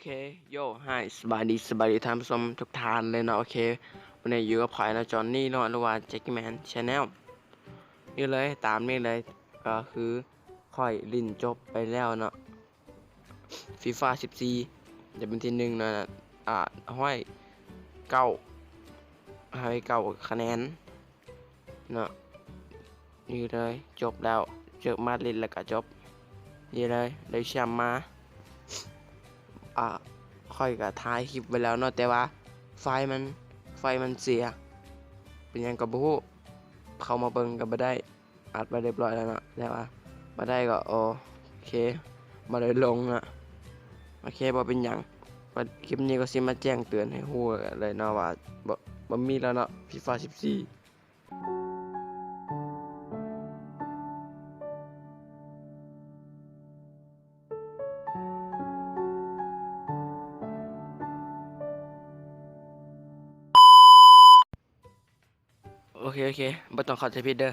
เคโย่ไฮสบายดีท่านผู้ชมทุกท่านเลยเนาะโอเควันนี้อยู่กับข่อยนะจอนนี่เนาะหรือว่าแจ็คกี้แมนชาแนลนี่เลยตามนี่เลยก็คือข่อยลินจบไปแล้วเนาะฟีฟ่า14จะเป็นที่1เนาะห้อยเก้าคะแนนเนาะนี่เลยจบแล้วเจอมาดริดแล้วก็จบนี่เลยได้แชมป์มาค่อยกับท้ายคลิปไว้แล้วเนาะแต่ว่าไฟมันเสียเป็นยังกับบู๊เข้ามาเบิ่งกับบ่ได้อัดไปเรียบร้อยแล้วเนาะแต่ว่าบ่ได้ก็โอเคบ่ได้ลงนะโอเคบ่เป็นหยังคลิปนี้ก็สิมาแจ้งเตือนให้ฮู้เลยเนาะว่าบ่มีแล้วเนาะ FIFA 14โอเคบ่ต้องเข้าใจผิดเด้อ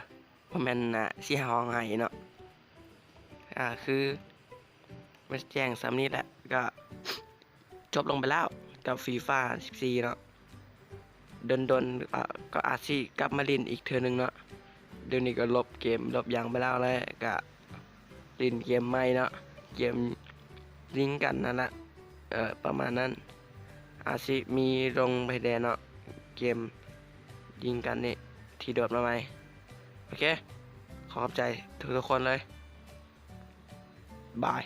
บ่แม่นสิห้องให้เนาะคือมาแจ้งซ้ำนี้แหละก็จบลงไปแล้วกับฟีฟ่า14เนาะดนก็อาจสิกลับมาเล่นอีกเทื่อนึงเนาะเดี๋ยวนี้ก็ลบเกมลบอย่างไปแล้วเลยก็เล่นเกมใหม่เนาะเกมลิงก์กันนั่นแหละประมาณนั้นอาจสิมีลงไปแดนเนาะเกมยิงกันนี่ที่โดดมาใหม่โอเคขอบใจทุกคนเลยบาย